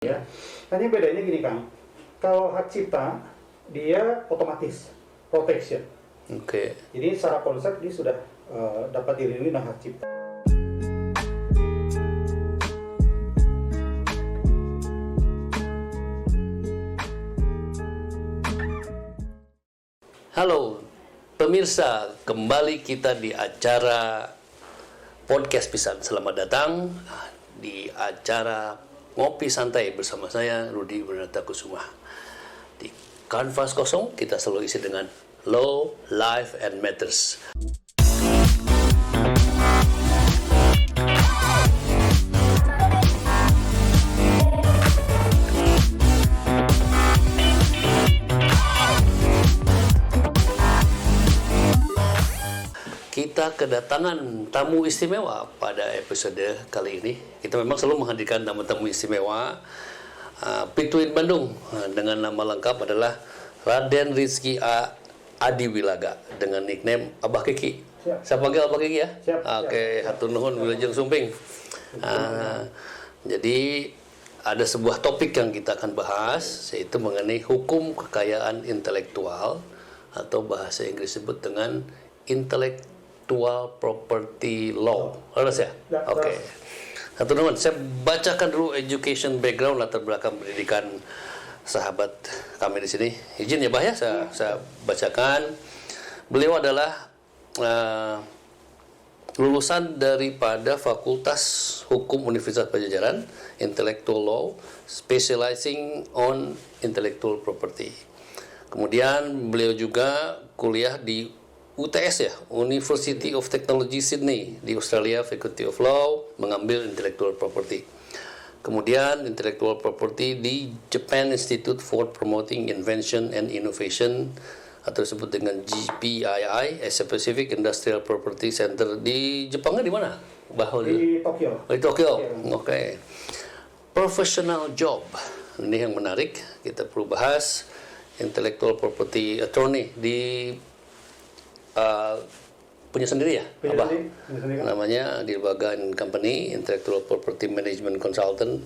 Ya, hanya bedanya gini Kang, kalau hak cipta dia otomatis protection. Oke. Jadi secara konsep dia sudah dapat dilindungi dengan hak cipta. Halo pemirsa, kembali kita di acara podcast Pisan. Selamat datang di acara Ngopi Santai bersama saya Rudi Bernata Kusuma. Di kanvas kosong kita selalu isi dengan Law, Life, and Matters. Kita kedatangan tamu istimewa pada episode kali ini. Kita memang selalu menghadirkan tamu-tamu istimewa. Pituin Bandung dengan nama lengkap adalah Raden Rizky Adiwilaga dengan nickname Abah Kiki. Siap. Saya panggil Abah Kiki ya? Siap. Oke, hatur nuhun wilujeng sumping. Jadi ada sebuah topik yang kita akan bahas, yaitu mengenai hukum kekayaan intelektual atau bahasa Inggris disebut dengan intellectual property law. Harus ya? Ya, Oke. Satu teman, saya bacakan dulu education background latar belakang pendidikan sahabat kami di sini. Izin ya Bah ya, saya bacakan. Beliau adalah lulusan daripada Fakultas Hukum Universitas Pajajaran, Intellectual Law, specializing on intellectual property. Kemudian beliau juga kuliah di UTS ya, University of Technology Sydney di Australia, Faculty of Law, mengambil intellectual property. Kemudian intellectual property di Japan Institute for Promoting Invention and Innovation atau disebut dengan GPII, Asia Pacific Industrial Property Center di Jepangnya di mana? Di Tokyo. Di Tokyo. Oke. Professional job. Ini yang menarik, kita perlu bahas. Intellectual property attorney di punya sendiri ya, Punya Abah? sendiri, kan? Namanya Dirbaga & Company, Intellectual Property Management Consultant,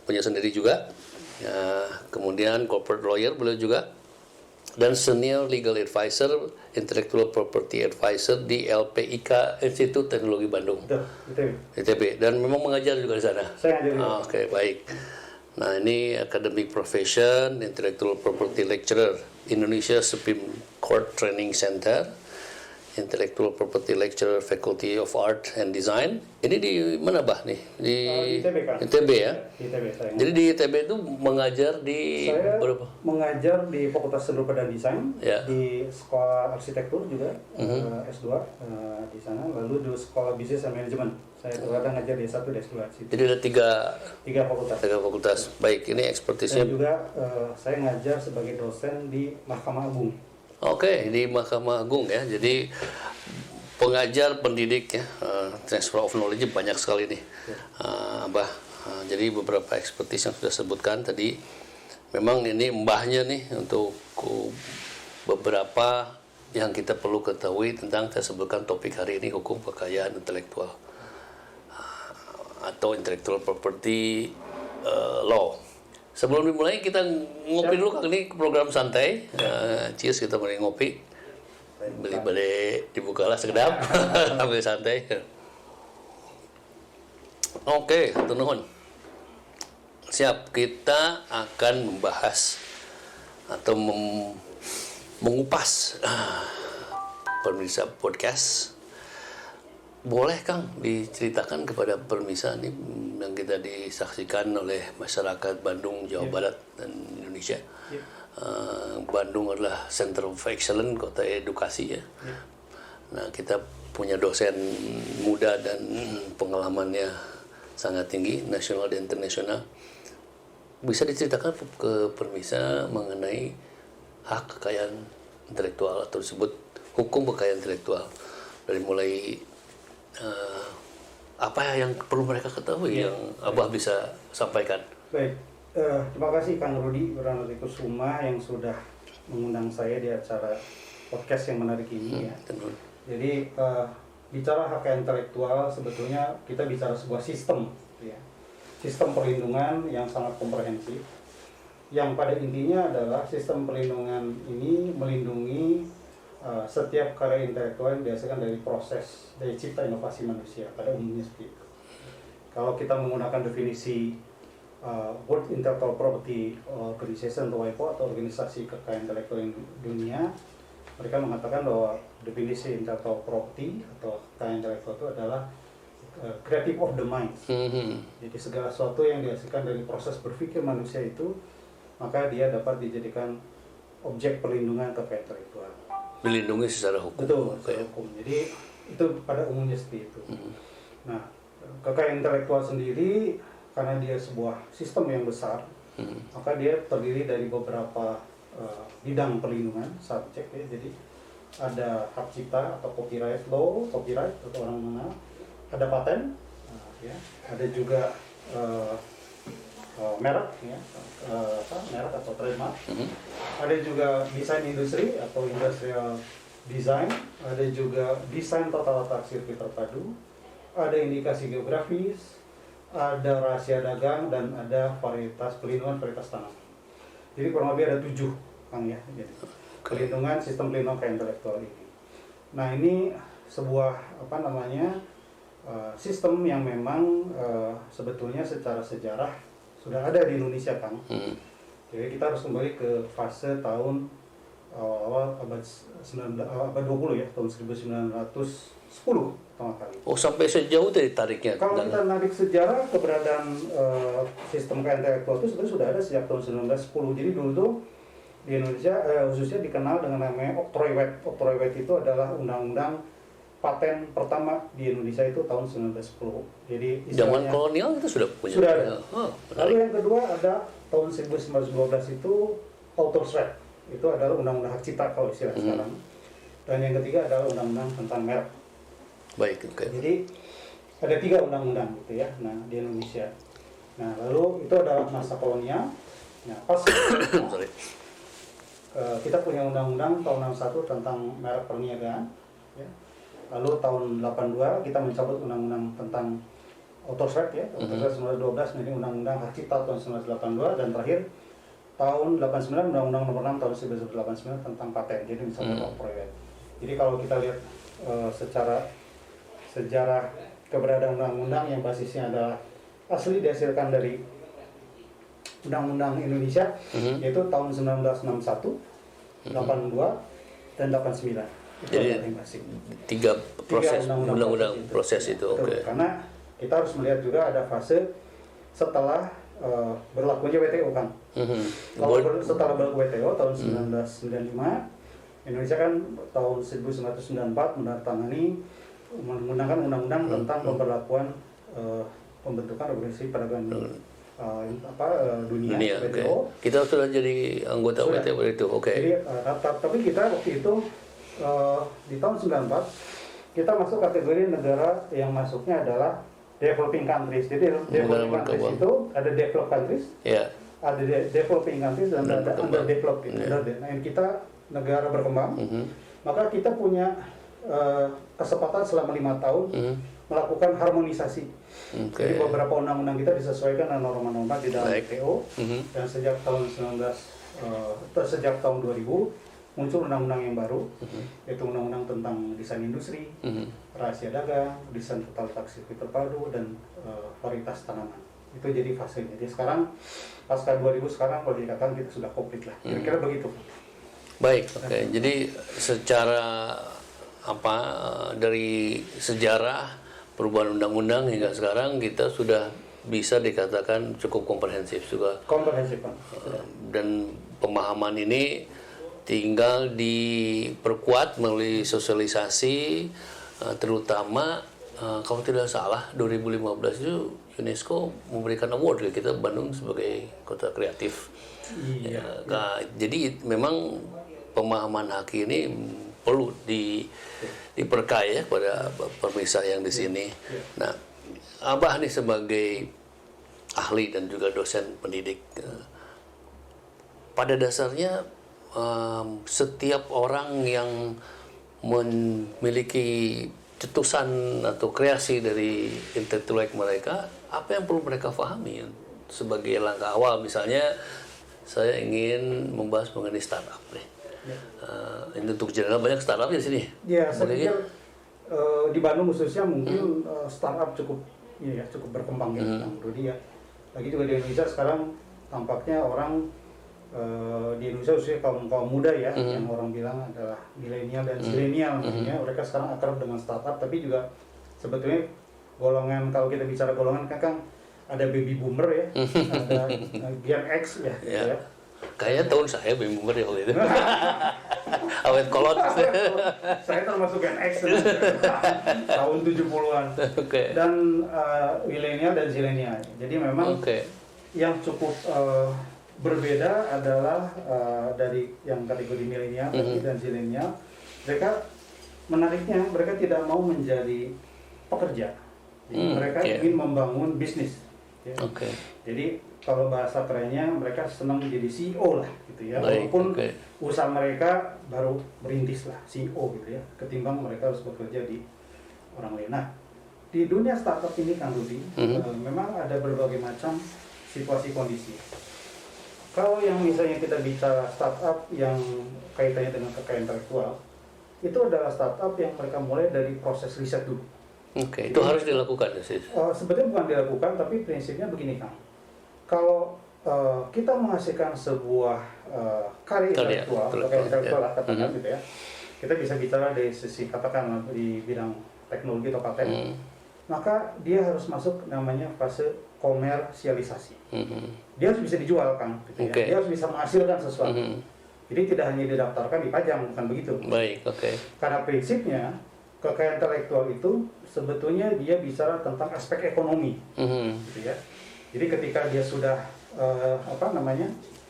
punya sendiri juga. Ya, kemudian corporate lawyer beliau juga, dan senior legal advisor, intellectual property advisor di LPIK Institut Teknologi Bandung, Betul, ITB, dan memang mengajar juga di sana. Saya ngajar juga. Oke, baik. Nah, ini academic profession, intellectual property lecturer, Indonesia Supreme Court Training Center, intellectual property lecturer, Faculty of Art and Design. Ini di mana Bah nih? Di ITB kan? ITB ya? Di ITB saya. Jadi di ITB itu mengajar di Saya berapa? mengajar di Fakultas Seni Rupa dan Desain, Ya. di Sekolah Arsitektur juga, S2 di sana, lalu di Sekolah Bisnis dan Manajemen. Saya terkadang ngajar di S1 dan S2 di situ. Jadi ada Tiga fakultas. tiga fakultas. Baik, ini Dan ekspertisnya. juga saya ngajar sebagai dosen di Mahkamah Agung. Oke, di Mahkamah Agung ya. Jadi pengajar, pendidik ya, transfer of knowledge banyak sekali nih, Abah. Jadi beberapa ekspertis yang sudah sebutkan tadi, memang ini mbahnya nih untuk beberapa yang kita perlu ketahui tentang saya sebutkan topik hari ini, hukum kekayaan intelektual atau intellectual property law. Sebelum dimulai kita ngopi dulu kali ini program santai. Cheers, kita mulai ngopi. Beli dibukalah sekedap sambil santai. Oke, hatur nuhun. Siap, kita akan membahas atau mengupas pemirsa podcast. Boleh Kang diceritakan kepada pemirsa ini yang kita disaksikan oleh masyarakat Bandung, Jawa Barat, dan Indonesia. Bandung adalah Center of Excellence, kota edukasi ya. Nah, kita punya dosen muda dan pengalamannya sangat tinggi, nasional dan internasional. Bisa diceritakan ke pemirsa mengenai hak kekayaan intelektual atau disebut hukum kekayaan intelektual, dari mulai apa yang perlu mereka ketahui yang Abah bisa sampaikan. Baik, terima kasih Kang Rudi Bernata Kusuma yang sudah mengundang saya di acara podcast yang menarik ini ya. Jadi bicara hak kekayaan intelektual sebetulnya kita bicara sebuah sistem, ya. sistem perlindungan yang sangat komprehensif, yang pada intinya adalah sistem perlindungan ini melindungi setiap karya intelektual yang dihasilkan dari proses dari cipta inovasi manusia, pada umumnya seperti itu. Kalau kita menggunakan definisi World Intellectual Property Organization atau WIPO atau Organisasi Kekayaan Intelektual Dunia, mereka mengatakan bahwa definisi intellectual property atau kekayaan intelektual itu adalah creative of the mind. Jadi segala sesuatu yang dihasilkan dari proses berpikir manusia itu, maka dia dapat dijadikan objek perlindungan kekayaan intelektual. Dilindungi secara hukum. Betul, secara hukum. Jadi itu pada umumnya seperti itu. Nah, kekayaan intelektual sendiri karena dia sebuah sistem yang besar, maka dia terdiri dari beberapa bidang perlindungan subjek ya. Jadi ada hak cipta atau copyright law, copyright atau orang mengenal, ada paten, ya, ada juga merek, ya, merek atau trademark, ada juga desain industri atau industrial design, ada juga desain tata letak sirkuit terpadu, ada indikasi geografis, ada rahasia dagang, dan ada varietas perlindungan varietas tanaman. Jadi kurang lebih ada 7, Kang ya. Jadi perlindungan sistem perlindungan kekayaan intelektual ini. Nah ini sebuah sistem yang memang sebetulnya secara sejarah sudah ada di Indonesia, Kang. Jadi kita harus kembali ke fase tahun awal abad 20 ya, tahun 1910 pertama kali. Oh, sampai sejauh dari tariknya. Kalau kita narik sejarah keberadaan sistem kekayaan intelektual itu sebenarnya sudah ada sejak tahun 1910. Jadi dulu tuh di Indonesia khususnya dikenal dengan namanya Oktroywet. Oktroywet itu adalah undang-undang paten pertama di Indonesia itu tahun 1910. Jadi zaman kolonial itu sudah punya. Sudah ada. Lalu yang kedua ada tahun 1912 itu Author's Right. Itu adalah undang-undang hak cipta kalau istilah sekarang. Dan yang ketiga adalah undang-undang tentang merek. Baik, oke. Jadi ada 3 undang-undang gitu ya. Nah, di Indonesia. Nah, lalu itu adalah masa kolonial. Nah, pas kita punya undang-undang tahun 61 tentang merek perniagaan, ya. Lalu tahun 82 kita mencabut undang-undang tentang Author's Right ya. Author's Right 1912 menjadi undang-undang hak cipta tahun 1982, dan terakhir tahun 89 undang-undang nomor 6 tahun 1989 tentang paten. Jadi misalnya Oktroywet. Jadi kalau kita lihat secara sejarah keberadaan undang-undang yang basisnya adalah asli dihasilkan dari Undang-Undang Indonesia, yaitu tahun 1961, 82, dan 89. Itu jadi yang basic. 3 proses undang-undang itu. proses itu. Oke. Karena kita harus melihat juga ada fase setelah berlakunya WTO, kan. Kalau setelah berlaku WTO tahun 1995, Indonesia kan tahun 1994 menandatangani menggunakan undang-undang tentang pemberlakuan pembentukan organisasi perdagangan dunia WTO. Okay. Kita sudah jadi anggota WTO itu. Oke. Jadi tapi kita waktu itu di tahun 94 kita masuk kategori negara yang masuknya adalah developing countries. Jadi developing countries itu ada developed countries, ada developing countries, dan ada underdeveloped. Nah, kita negara berkembang, maka kita punya kesempatan selama 5 tahun melakukan harmonisasi. Jadi beberapa undang-undang kita disesuaikan dengan norma-norma di dalam WTO, dan sejak tahun 2000 muncul undang-undang yang baru, yaitu undang-undang tentang desain industri, rahasia dagang, desain tata letak sirkuit terpadu, dan varietas tanaman. Itu jadi fasenya. Jadi sekarang pasca 2000 sekarang kalau dikatakan kita sudah komplit lah. Kira-kira begitu. Baik, oke. Jadi secara dari sejarah perubahan undang-undang hingga sekarang kita sudah bisa dikatakan cukup komprehensif juga. Komprehensif, Pak. Dan pemahaman ini tinggal diperkuat melalui sosialisasi, terutama kalau tidak salah 2015 itu UNESCO memberikan award ke kita Bandung sebagai kota kreatif. Iya. Nah, jadi memang pemahaman hak ini perlu diperkaya pada pemirsa yang di sini. Nah, Abah nih sebagai ahli dan juga dosen pendidik, pada dasarnya setiap orang yang memiliki cetusan atau kreasi dari intelektual mereka apa yang perlu mereka pahami sebagai langkah awal? Misalnya saya ingin membahas mengenai startup nih. Ini untuk general banyak startup di sini. Ya, saya pikir di Bandung khususnya mungkin startup cukup berkembang ya, Bang Rudi ya. Lagi juga di Indonesia sekarang tampaknya orang di Indonesia khususnya kaum muda ya, yang orang bilang adalah milenial dan zilenial, mereka sekarang akrab dengan startup, tapi juga sebetulnya golongan, kalau kita bicara golongan kan ada baby boomer ya, ada Gen X ya, gitu ya. Kayaknya tahun saya baby boomer ya waktu itu. Awet kolot. Saya termasuk Gen X tahun 70-an. Okay. Dan milenial dan zilenial. Jadi memang yang cukup berbeda adalah dari yang kategori milenial dan zilenial. Menariknya mereka tidak mau menjadi pekerja. Jadi mereka ingin membangun bisnis. Ya. Jadi kalau bahasa kerennya mereka senang menjadi CEO lah gitu ya. Walaupun usaha mereka baru merintis lah, CEO gitu ya. Ketimbang mereka harus bekerja di orang lain. Nah, di dunia startup ini Kang Rudi, memang ada berbagai macam situasi kondisi. Kalau yang misalnya kita bicara startup yang kaitannya dengan kekayaan intelektual, itu adalah startup yang mereka mulai dari proses riset dulu. Itu harus dilakukan sih. Sebetulnya bukan dilakukan, tapi prinsipnya begini Kang. Kalau kita menghasilkan sebuah karya intelektual lah katakan gitu ya, kita bisa bicara dari sisi katakan di bidang teknologi atau paten, maka dia harus masuk namanya fase komersialisasi. Dia harus bisa dijual Kang, gitu ya. Dia harus bisa menghasilkan sesuatu. Jadi tidak hanya didaftarkan dipajang, bukan begitu. Karena prinsipnya kekayaan intelektual itu sebetulnya dia bicara tentang aspek ekonomi, gitu ya. Jadi ketika dia sudah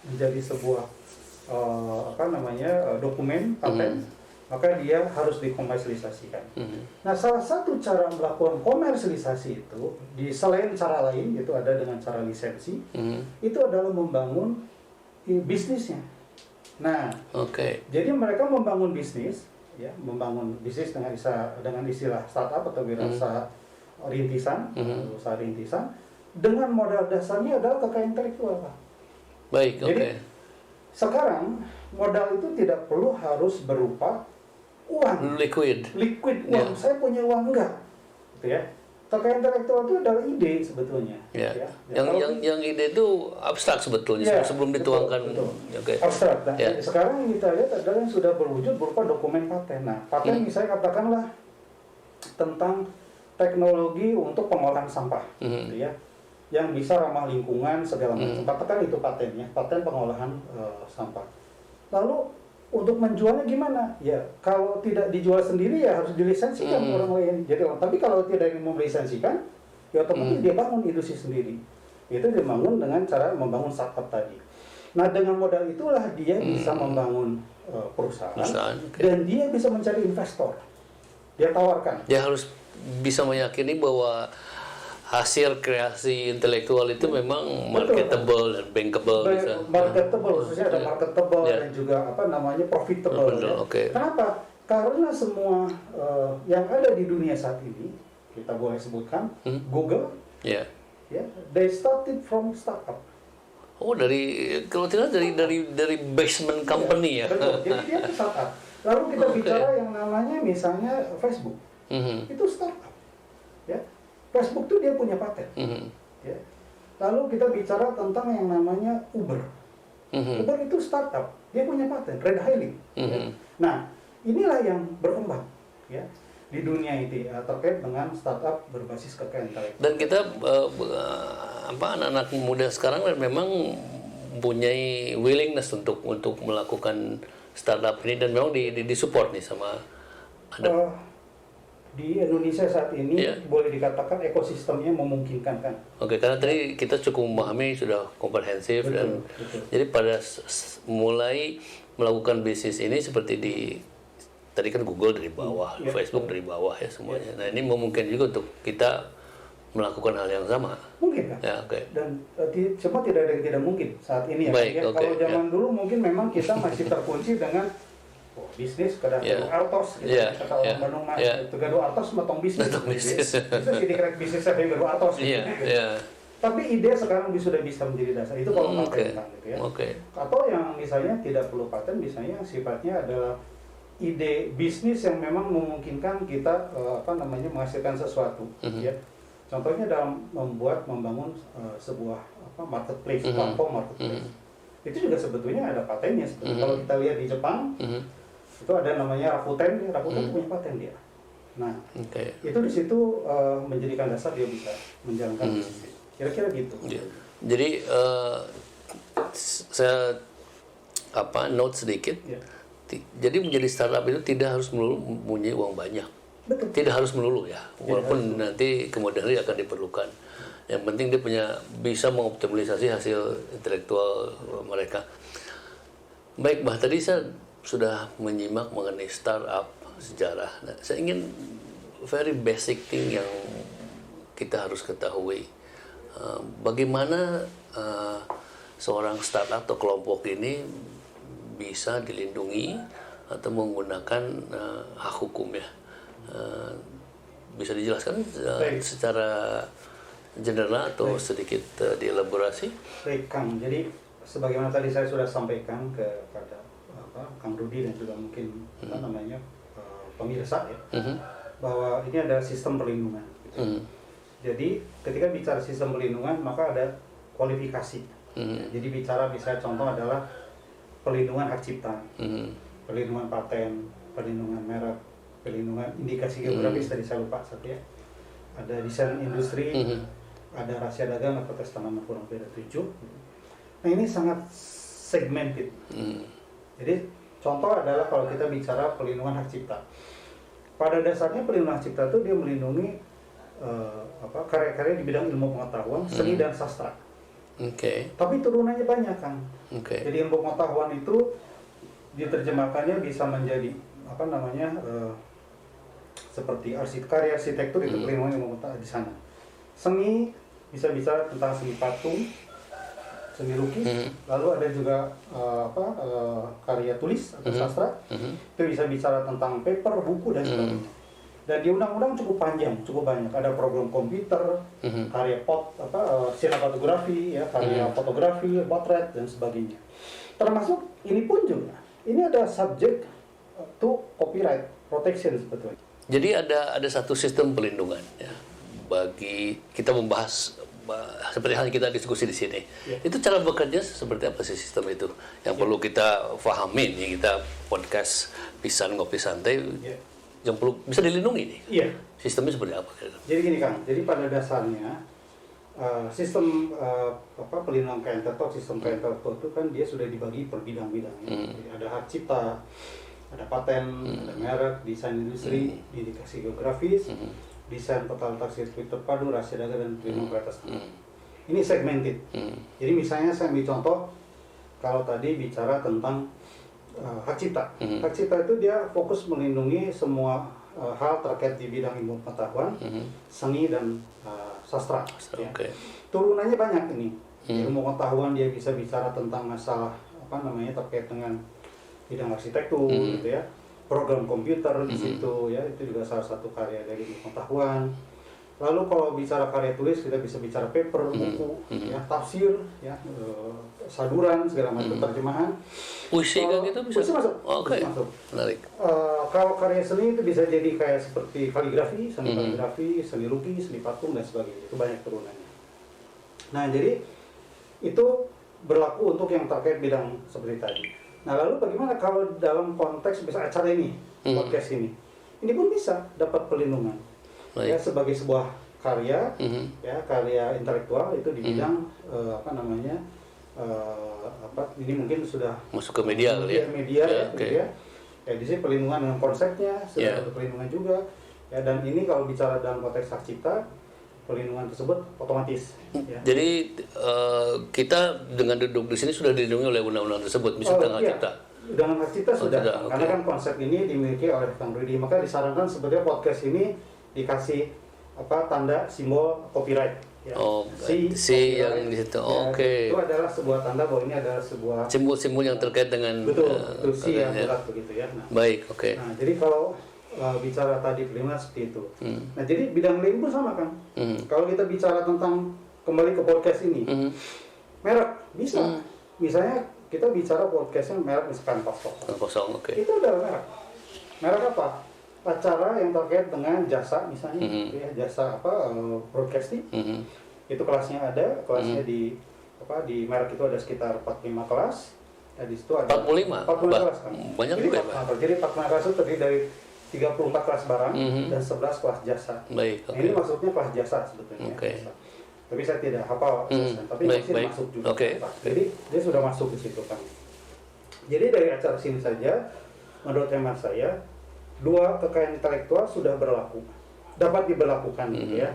menjadi sebuah dokumen paten, maka dia harus dikomersialisasikan. Nah, salah satu cara melakukan komersialisasi itu selain cara lain, itu ada dengan cara lisensi, itu adalah membangun bisnisnya. Nah, jadi mereka membangun bisnis, ya, membangun bisnis dengan istilah startup atau usaha rintisan, usaha rintisan, dengan modal dasarnya adalah kekayaan intelektual. Jadi sekarang modal itu tidak perlu harus berupa uang, liquid uang. Saya punya uang enggak, gitu ya. Kekayaan intelektual itu adalah ide sebetulnya. Ya. Yang ide itu abstrak sebetulnya, sebelum dituangkan. Abstrak. Nah, sekarang kita lihat adalah yang sudah berwujud berupa dokumen paten. Nah, paten misalnya katakanlah tentang teknologi untuk pengolahan sampah, gitu ya, yang bisa ramah lingkungan segala macam. Katakan itu patennya, paten pengolahan sampah. Lalu untuk menjualnya gimana? Ya, kalau tidak dijual sendiri ya harus dilisensikan orang lain. Jadi, tapi kalau tidak ingin melisensikan, ya otomatis dia bangun industri sendiri. Itu dibangun dengan cara membangun startup tadi. Nah, dengan modal itulah dia bisa membangun perusahaan dan dia bisa mencari investor. Dia tawarkan. Dia harus bisa meyakini bahwa hasil kreasi intelektual itu memang marketable dan bankable. Marketable, khususnya ada marketable dan juga profitable. Kenapa? Karena semua yang ada di dunia saat ini, kita boleh sebutkan Google, they started from startup. Kalau tidak dari basement company ya. Betul. Jadi dia itu startup. Lalu kita bicara yang namanya misalnya Facebook, itu startup, ya. Facebook itu dia punya paten. Ya. Lalu kita bicara tentang yang namanya Uber. Uber itu startup, dia punya paten, ride hailing. Ya. Nah, inilah yang berkembang, ya, di dunia itu terkait dengan startup berbasis kekayaan intelektual. Dan kita anak-anak muda sekarang memang mempunyai willingness untuk melakukan startup ini dan memang disupport nih sama di Indonesia saat ini boleh dikatakan ekosistemnya memungkinkan kan. Karena tadi kita cukup memahami sudah komprehensif dan jadi pada mulai melakukan bisnis ini seperti tadi kan Google dari bawah, Facebook dari bawah ya semuanya. Nah, ini memungkinkan juga untuk kita melakukan hal yang sama. Mungkin kan? Ya, Dan semua tidak ada yang tidak mungkin saat ini ya. Kalau zaman dulu mungkin memang kita masih terkunci dengan bisnis kadang Yeah. artos gitu. Yeah. Kata orang Yeah. Bandung mah Yeah. itu gaduh artos motong bisnis. Motong bisnis. Itu jadi krek bisnis yang gaduh artos. Iya, gitu. iya. Tapi ide sekarang sudah bisa menjadi dasar. Itu kalau paten kan, gitu ya. Oke. Atau yang misalnya tidak perlu paten, misalnya sifatnya adalah ide bisnis yang memang memungkinkan kita menghasilkan sesuatu. Ya. Contohnya dalam membangun sebuah marketplace, platform marketplace. Itu juga sebetulnya ada patennya. Kalau kita lihat di Jepang, itu ada namanya Rakuten. Rakuten punya paten dia. Nah, itu di situ menjadikan dasar dia bisa menjalankan bisnis. Kira-kira gitu. Ya. Jadi saya note sedikit. Ya. Jadi menjadi startup itu tidak harus melulu mempunyai uang banyak. Betul. Tidak harus melulu ya. Walaupun nanti kemudian hari akan diperlukan. Yang penting dia bisa mengoptimalisasi hasil intelektual mereka. Baik, Bah, tadi saya sudah menyimak mengenai startup sejarah. Nah, saya ingin very basic thing yang kita harus ketahui. Bagaimana seorang startup atau kelompok ini bisa dilindungi atau menggunakan hak hukum ya. Bisa dijelaskan secara general atau sedikit dielaborasi? Baik, Kang. Jadi sebagaimana tadi saya sudah sampaikan kepada Kang Rudi dan juga mungkin pemirsa ya, bahwa ini ada sistem perlindungan. Jadi ketika bicara sistem perlindungan maka ada kualifikasi. Jadi bicara misalnya contoh adalah perlindungan hak cipta, perlindungan paten, perlindungan merek, perlindungan indikasi geografis tadi saya lupa satu ya. Ada desain industri, ada rahasia dagang atau tes tanaman kurang lebih ada 7. Nah ini sangat segmented. Jadi contoh adalah kalau kita bicara perlindungan hak cipta. Pada dasarnya perlindungan hak cipta itu dia melindungi karya-karya di bidang ilmu pengetahuan, seni dan sastra. Tapi turunannya banyak kan. Jadi ilmu pengetahuan itu diterjemahkannya bisa menjadi seperti karya arsitektur itu perlindungan ilmu pengetahuan di sana. Seni bisa bicara tentang seni patung, seni lukis, lalu ada juga karya tulis atau sastra. Itu bisa bicara tentang paper, buku dan sebagainya. Dan di undang-undang cukup panjang, cukup banyak. Ada program komputer, karya sinematografi, ya, karya fotografi, potret dan sebagainya. Termasuk ini pun juga. Ini ada subject to copyright protection sebetulnya. Jadi ada satu sistem pelindungan ya. Bagi kita membahas seperti hal kita diskusi di sini. Itu cara bekerja seperti apa sih sistem itu? Yang perlu kita pahami nih, kita podcast Pisan Ngopi Santai. Yang perlu bisa dilindungi nih. Iya. Sistemnya seperti apa? Jadi gini Kang, jadi pada dasarnya sistem pelindungan kekayaan intelektual, sistem kekayaan intelektual itu kan dia sudah dibagi per bidang-bidangnya. Jadi ada hak cipta, ada paten, ada merek, desain industri, indikasi geografis, desain peta letak sirkuit terpadu, rahasia dagang dan perlindungan atas nama. Ini segmented. Jadi misalnya saya ambil contoh, kalau tadi bicara tentang hak cipta. Hak cipta itu dia fokus melindungi semua hal terkait di bidang ilmu pengetahuan, seni dan sastra. Ya. Turunannya banyak ini. Ilmu pengetahuan dia bisa bicara tentang masalah terkait dengan bidang arsitektur, gitu ya. Program komputer di situ ya, itu juga salah satu karya dari ilmu pengetahuan. Lalu kalau bicara karya tulis kita bisa bicara paper, buku, ya, tafsir, ya, saduran segala macam terjemahan. Puisi kan gitu bisa masuk. Oke. Masuk. Menarik. Kalau karya seni itu bisa jadi kayak seperti kaligrafi, seni kaligrafi, seni lukis, seni patung dan sebagainya. Itu banyak turunannya. Nah, jadi itu berlaku untuk yang terkait bidang seperti tadi. Nah, lalu bagaimana kalau dalam konteks misalnya acara ini, podcast ini? Ini pun bisa dapat perlindungan. Ya, sebagai sebuah karya, ya, karya intelektual itu di bidang ini mungkin sudah masuk ke media kali ya. Media ya, gitu ya. Ya, di sini perlindungan dengan konsepnya, sudah ada perlindungan juga. Ya, dan ini kalau bicara dalam konteks hak cipta, perlindungan tersebut otomatis. Ya. Jadi kita dengan duduk di sini sudah dilindungi oleh undang-undang tersebut, misalnya hak cipta. Dengan hak cipta sudah, karena kan konsep ini dimiliki oleh Kang Rudi, maka disarankan sebetulnya podcast ini dikasih tanda simbol copyright. Ya. Oh, C yang di situ. Ya, Oke. itu adalah sebuah tanda bahwa ini adalah sebuah Simbol-simbol yang terkait dengan betul C yang katanya. berat begitu ya. Nah, Baik, oke. nah, jadi kalau bicara tadi preliminar seperti itu. Nah, jadi bidang lain pun sama kan. Kalau kita bicara tentang kembali ke podcast ini, merek bisa. Misalnya kita bicara podcastnya merek misalkan Kosong, oke. itu adalah merek. Merek apa? Acara yang terkait dengan jasa misalnya, ya, jasa broadcasting. Itu kelasnya ada, kelasnya di merek itu ada sekitar 45 kelas. Nah, di situ ada 45 kelas kan. Banyak Jadi juga ya, 45 kelas. Jadi 45 kelas itu terdiri dari 34 kelas barang dan 11 kelas jasa. Baik, Nah, oke. ini maksudnya kelas jasa sebetulnya. Oke. Jasa. Tapi saya tidak hafal, tapi Baik, masih baik. masuk juga. Oke. Pak. Jadi dia sudah masuk di situ kan. Jadi dari acara sini saja, menurut hemat saya, 2 kekayaan intelektual sudah berlaku, dapat diberlakukan gitu ya.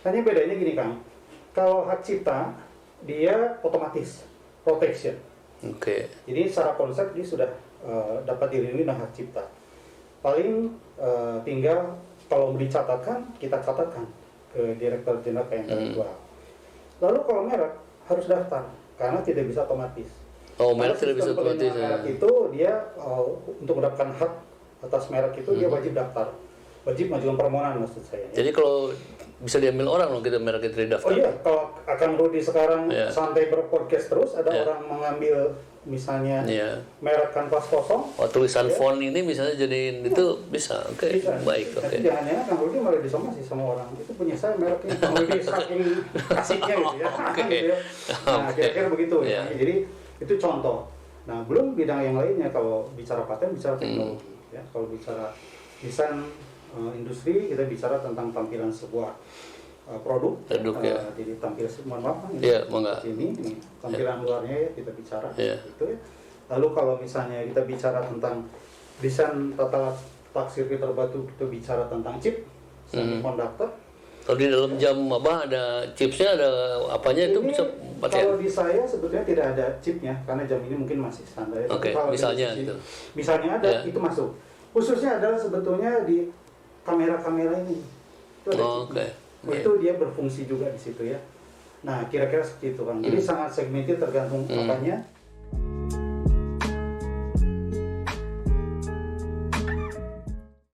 Hanya bedanya gini Kang, kalau hak cipta dia otomatis protection. Oke. Jadi secara konsep dia sudah dapat dilindungi dengan hak cipta. Paling tinggal kalau mau dicatatkan, kita catatkan ke Direktur Jenderal Kekayaan Intelektual. Lalu kalau merek harus daftar karena tidak bisa otomatis. Oh, merek Karena tidak bisa sistem otomatis. pelindungan merek itu dia untuk mendapatkan hak atas merek itu dia wajib daftar, wajib mengajukan permohonan maksud saya. Ya. Jadi kalau bisa diambil orang loh kita merek itu di daftar. Oh iya, kalau akan Rudi sekarang Iya. santai berpodcast terus, ada Iya. orang mengambil misalnya Iya. merek kanvas kosong, Oh, tulisan font ini misalnya jadi itu bisa. Oke. bisa. Baik, oke. Tapi jangan-jangan Kang Rudi malah disomasi sama orang. Itu punya saya mereknya, Kang Rudi saking asiknya gitu ya. Oke. Gitu ya. Nah, Oke. kira-kira begitu ya. Iya. Jadi itu contoh. Nah, belum bidang yang lainnya kalau bicara paten, bicara teknologi. Ya, kalau bicara desain industri, kita bicara tentang tampilan sebuah produk. Ya. Jadi tampil, mohon maaf, Iya, mangga. ini tampilan luarnya ya kita bicara. Iya. Gitu ya. Lalu kalau misalnya kita bicara tentang desain tata letak sirkuit terbatu, kita bicara tentang chip, semiconductor. Kalau di dalam jam apa ada chipsnya ada apanya itu Ini bisa kalau pakai. di saya sebetulnya tidak ada chipnya karena jam ini mungkin masih standar. Ya. Tapi Oke, kalau misalnya dari sisi- itu. misalnya ada Ya. itu masuk. Khususnya adalah sebetulnya di kamera-kamera ini. Itu ada Oh, chipnya. oke. Itu dia berfungsi juga di situ ya. Nah, kira-kira seperti itu kan. Jadi sangat segmented tergantung apanya.